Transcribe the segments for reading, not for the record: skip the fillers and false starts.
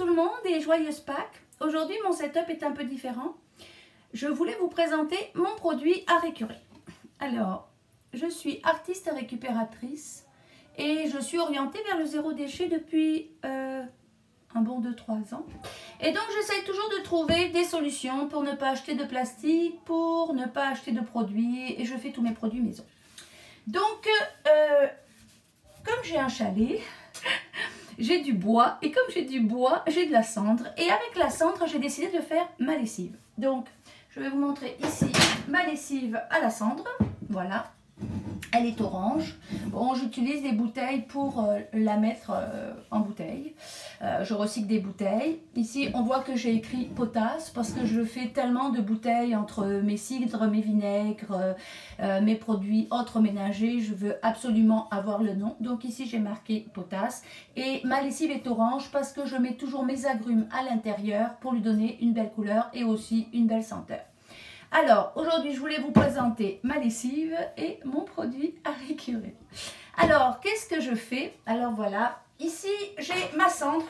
tout le monde et joyeuse Pâques. Aujourd'hui mon setup est un peu différent. Je voulais vous présenter mon produit à récurer. Alors, je suis artiste récupératrice et je suis orientée vers le zéro déchet depuis un bon 2-3 ans. Et donc j'essaye toujours de trouver des solutions pour ne pas acheter de plastique, pour ne pas acheter de produits, et je fais tous mes produits maison. Donc, comme j'ai un chalet, j'ai du bois, et comme j'ai du bois, j'ai de la cendre. Et avec la cendre, j'ai décidé de faire ma lessive. Donc, je vais vous montrer ici ma lessive à la cendre. Voilà, elle est orange. Bon, j'utilise des bouteilles pour la mettre en bouteille. Je recycle des bouteilles. Ici, on voit que j'ai écrit potasse parce que je fais tellement de bouteilles entre mes cidres, mes vinaigres, mes produits autres ménagers. Je veux absolument avoir le nom. Donc ici, j'ai marqué potasse. Et ma lessive est orange parce que je mets toujours mes agrumes à l'intérieur pour lui donner une belle couleur et aussi une belle senteur. Alors, aujourd'hui, je voulais vous présenter ma lessive et mon produit à récurer. Alors, qu'est-ce que je fais? Alors, voilà. Ici, j'ai ma cendre.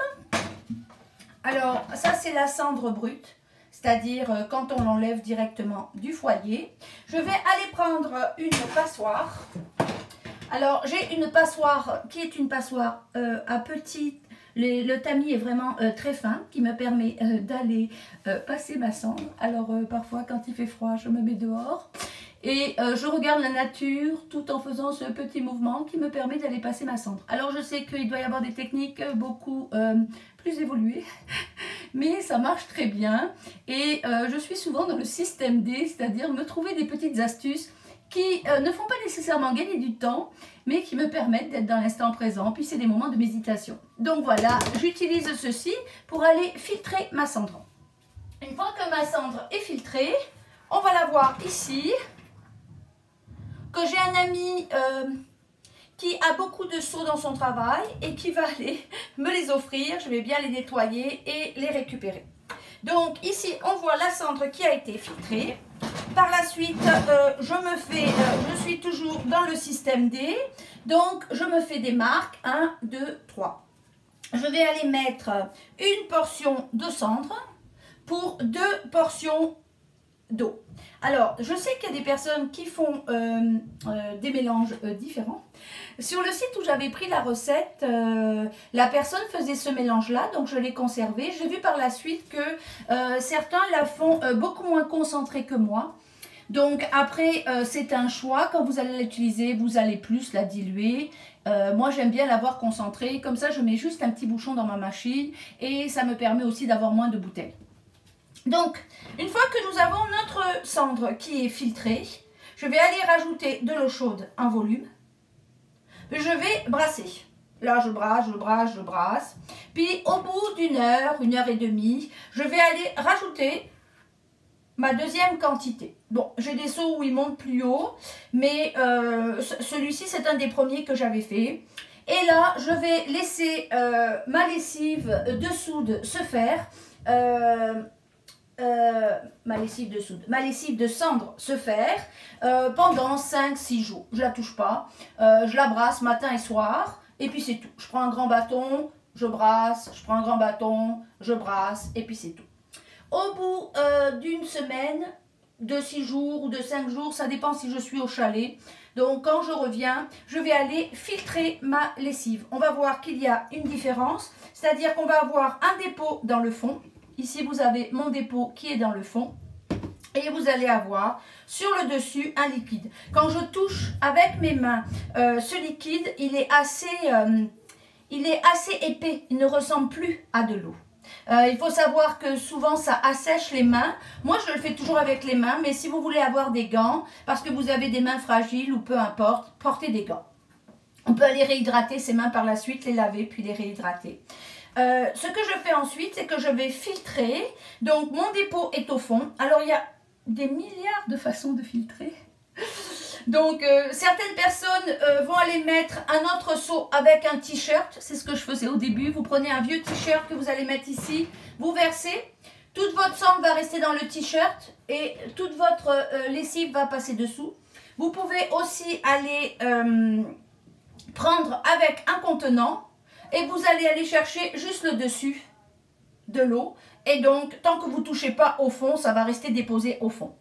Alors, ça, c'est la cendre brute, c'est-à-dire quand on l'enlève directement du foyer. Je vais aller prendre une passoire. Alors, j'ai une passoire qui est une passoire à petite. Le tamis est vraiment très fin, qui me permet d'aller passer ma cendre. Alors parfois quand il fait froid, je me mets dehors et je regarde la nature tout en faisant ce petit mouvement qui me permet d'aller passer ma cendre. Alors je sais qu'il doit y avoir des techniques beaucoup plus évoluées, mais ça marche très bien. Et je suis souvent dans le système D, c'est-à-dire me trouver des petites astuces qui ne font pas nécessairement gagner du temps, mais qui me permettent d'être dans l'instant présent, puis c'est des moments de méditation. Donc voilà, j'utilise ceci pour aller filtrer ma cendre. Une fois que ma cendre est filtrée, on va la voir ici, que j'ai un ami qui a beaucoup de seaux dans son travail et qui va aller me les offrir. Je vais bien les nettoyer et les récupérer. Donc ici, on voit la cendre qui a été filtrée. Par la suite, je suis toujours dans le système D, donc je me fais des marques, 1, 2, 3. Je vais aller mettre une portion de cendre pour 2 portions d'eau. Alors, je sais qu'il y a des personnes qui font des mélanges différents. Sur le site où j'avais pris la recette, la personne faisait ce mélange-là, donc je l'ai conservé. J'ai vu par la suite que certains la font beaucoup moins concentrée que moi. Donc après, c'est un choix. Quand vous allez l'utiliser, vous allez plus la diluer. Moi, j'aime bien l'avoir concentrée. Comme ça, je mets juste un petit bouchon dans ma machine et ça me permet aussi d'avoir moins de bouteilles. Donc, une fois que nous avons notre cendre qui est filtrée, je vais aller rajouter de l'eau chaude en volume. Je vais brasser. Là, je brasse, je brasse, je brasse. Puis, au bout d'une heure, 1 heure et demie, je vais aller rajouter ma deuxième quantité. Bon, j'ai des seaux où ils montent plus haut, mais celui-ci, c'est un des premiers que j'avais fait. Et là, je vais laisser ma lessive de soude se faire. Ma lessive de cendre se faire pendant 5-6 jours. Je la touche pas, je la brasse matin et soir et puis c'est tout. Je prends un grand bâton, je brasse, je prends un grand bâton, je brasse et puis c'est tout. Au bout d'une semaine, de 6 jours ou de 5 jours, ça dépend si je suis au chalet. Donc quand je reviens, je vais aller filtrer ma lessive. On va voir qu'il y a une différence, c'est-à-dire qu'on va avoir un dépôt dans le fond. Ici, vous avez mon dépôt qui est dans le fond. Et vous allez avoir sur le dessus un liquide. Quand je touche avec mes mains ce liquide, il est assez épais. Il ne ressemble plus à de l'eau. Il faut savoir que souvent ça assèche les mains. Moi je le fais toujours avec les mains, mais si vous voulez avoir des gants, parce que vous avez des mains fragiles ou peu importe, portez des gants. On peut aller réhydrater ses mains par la suite, les laver puis les réhydrater. Ce que je fais ensuite, c'est que je vais filtrer. Donc mon dépôt est au fond. Alors il y a des milliards de façons de filtrer. Donc certaines personnes vont aller mettre un autre seau avec un t-shirt. C'est ce que je faisais au début. Vous prenez un vieux t-shirt que vous allez mettre ici. Vous versez. Toute votre cendre va rester dans le t-shirt. Et toute votre lessive va passer dessous. Vous pouvez aussi aller prendre avec un contenant. Et vous allez aller chercher juste le dessus de l'eau. Et donc, tant que vous ne touchez pas au fond, ça va rester déposé au fond.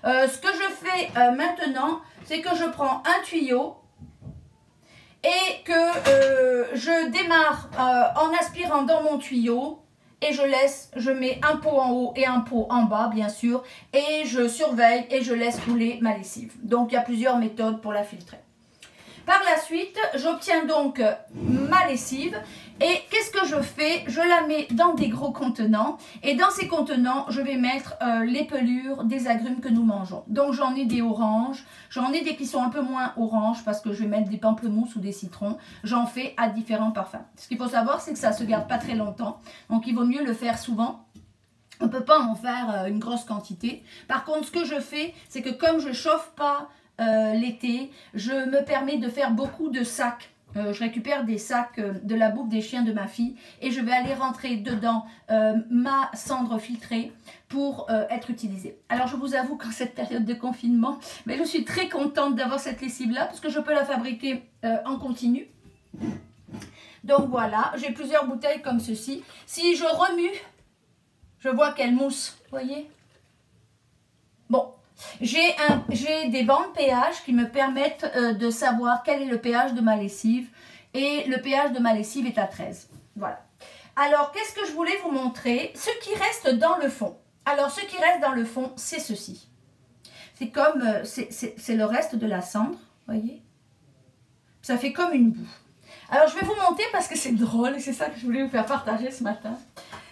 Ce que je fais maintenant, c'est que je prends un tuyau et que je démarre en aspirant dans mon tuyau et je mets un pot en haut et un pot en bas, bien sûr, et je surveille et je laisse couler ma lessive. Donc, il y a plusieurs méthodes pour la filtrer. Par la suite, j'obtiens donc ma lessive et qu'est-ce que je fais? Je la mets dans des gros contenants et dans ces contenants, je vais mettre les pelures des agrumes que nous mangeons. Donc j'en ai des oranges, j'en ai des qui sont un peu moins oranges parce que je vais mettre des pamplemousses ou des citrons. J'en fais à différents parfums. Ce qu'il faut savoir, c'est que ça ne se garde pas très longtemps, donc il vaut mieux le faire souvent. On ne peut pas en faire une grosse quantité. Par contre, ce que je fais, c'est que comme je ne chauffe pas l'été, je me permets de faire beaucoup de sacs. Je récupère des sacs de la bouffe des chiens de ma fille et je vais aller rentrer dedans ma cendre filtrée pour être utilisée. Alors je vous avoue qu'en cette période de confinement, mais je suis très contente d'avoir cette lessive là parce que je peux la fabriquer en continu. Donc voilà, j'ai plusieurs bouteilles comme ceci. Si je remue, je vois qu'elle mousse, vous voyez? Bon. J'ai des bandes pH qui me permettent de savoir quel est le pH de ma lessive et le pH de ma lessive est à 13. Voilà. Alors, qu'est-ce que je voulais vous montrer? Ce qui reste dans le fond. Alors, ce qui reste dans le fond, c'est ceci. C'est comme, c'est le reste de la cendre, voyez? Ça fait comme une boue. Alors, je vais vous montrer parce que c'est drôle et c'est ça que je voulais vous faire partager ce matin.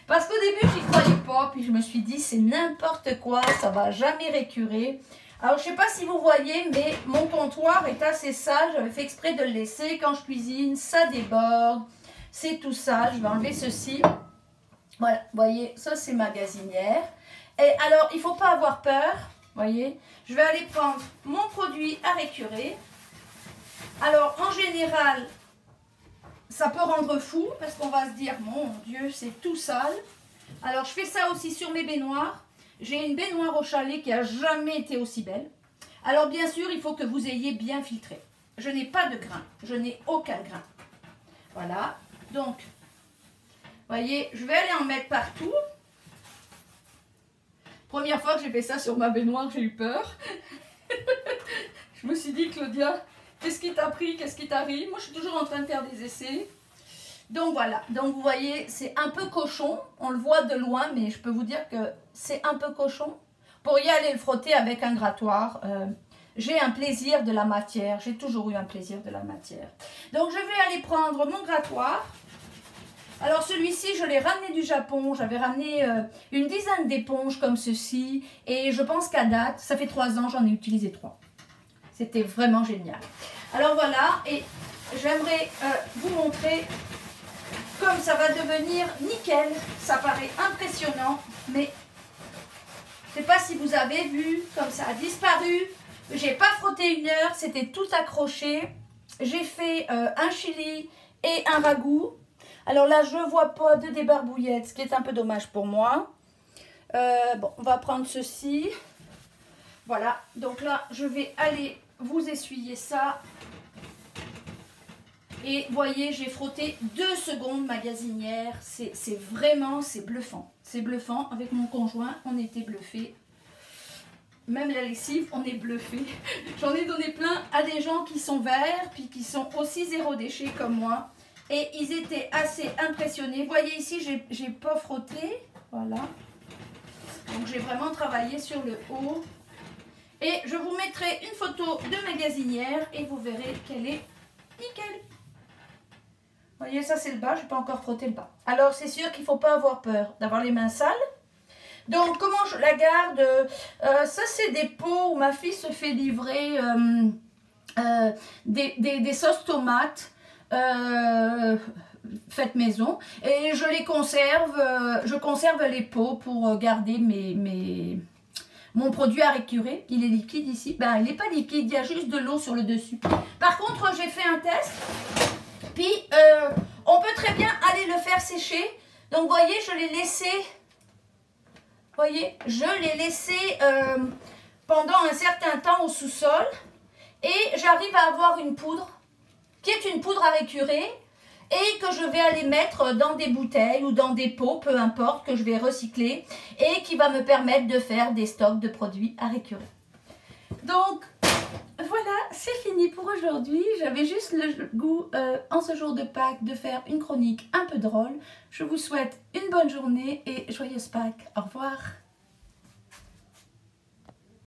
Parce qu'au début, j'y croyais pas, puis je me suis dit, c'est n'importe quoi, ça va jamais récurer. Alors, je sais pas si vous voyez, mais mon comptoir est assez sale. J'avais fait exprès de le laisser quand je cuisine, ça déborde, c'est tout ça. Je vais enlever ceci. Voilà, vous voyez, ça c'est ma gazinière. Et alors, il faut pas avoir peur, voyez. Je vais aller prendre mon produit à récurer. Alors, en général, ça peut rendre fou parce qu'on va se dire, mon Dieu, c'est tout sale. Alors, je fais ça aussi sur mes baignoires. J'ai une baignoire au chalet qui n'a jamais été aussi belle. Alors, bien sûr, il faut que vous ayez bien filtré. Je n'ai pas de grain. Je n'ai aucun grain. Voilà. Donc, vous voyez, je vais aller en mettre partout. Première fois que j'ai fait ça sur ma baignoire, j'ai eu peur. Je me suis dit, Claudia, qu'est-ce qui t'a pris? Qu'est-ce qui t'arrive? Moi, je suis toujours en train de faire des essais. Donc, voilà. Donc, vous voyez, c'est un peu cochon. On le voit de loin, mais je peux vous dire que c'est un peu cochon. Pour y aller le frotter avec un grattoir, j'ai un plaisir de la matière. J'ai toujours eu un plaisir de la matière. Donc, je vais aller prendre mon grattoir. Alors, celui-ci, je l'ai ramené du Japon. J'avais ramené une dizaine d'éponges comme ceci. Et je pense qu'à date, ça fait 3 ans, j'en ai utilisé 3. C'était vraiment génial. Alors voilà, et j'aimerais vous montrer comme ça va devenir nickel. Ça paraît impressionnant, mais je ne sais pas si vous avez vu, comme ça a disparu. J'ai pas frotté 1 heure, c'était tout accroché. J'ai fait un chili et un ragoût. Alors là, je ne vois pas de débarbouillettes, ce qui est un peu dommage pour moi. Bon, on va prendre ceci. Voilà, donc là, je vais aller vous essuyer ça. Et voyez, j'ai frotté 2 secondes ma gazinière. C'est vraiment, c'est bluffant. C'est bluffant. Avec mon conjoint, on était bluffés. Même la lessive, on est bluffés. J'en ai donné plein à des gens qui sont verts, puis qui sont aussi 0 déchet comme moi. Et ils étaient assez impressionnés. Vous voyez ici, j'ai pas frotté. Voilà. Donc j'ai vraiment travaillé sur le haut. Et je vous mettrai une photo de ma gazinière et vous verrez qu'elle est nickel. Vous voyez, ça c'est le bas, je n'ai pas encore frotté le bas. Alors c'est sûr qu'il ne faut pas avoir peur d'avoir les mains sales. Donc comment je la garde? Ça c'est des pots où ma fille se fait livrer des sauces tomates faites maison. Et je les conserve, je conserve les pots pour garder mon produit à récurer. Il est liquide ici. Ben, il n'est pas liquide, il y a juste de l'eau sur le dessus. Par contre, j'ai fait un test. Puis, on peut très bien aller le faire sécher. Donc, vous voyez, je l'ai laissé... Vous voyez, je l'ai laissé pendant un certain temps au sous-sol. Et j'arrive à avoir une poudre, qui est une poudre à récurer. et que je vais aller mettre dans des bouteilles ou dans des pots, peu importe, que je vais recycler et qui va me permettre de faire des stocks de produits à récurer. Donc, voilà, c'est fini pour aujourd'hui. J'avais juste le goût, en ce jour de Pâques, de faire une chronique un peu drôle. Je vous souhaite une bonne journée et joyeuse Pâques. Au revoir.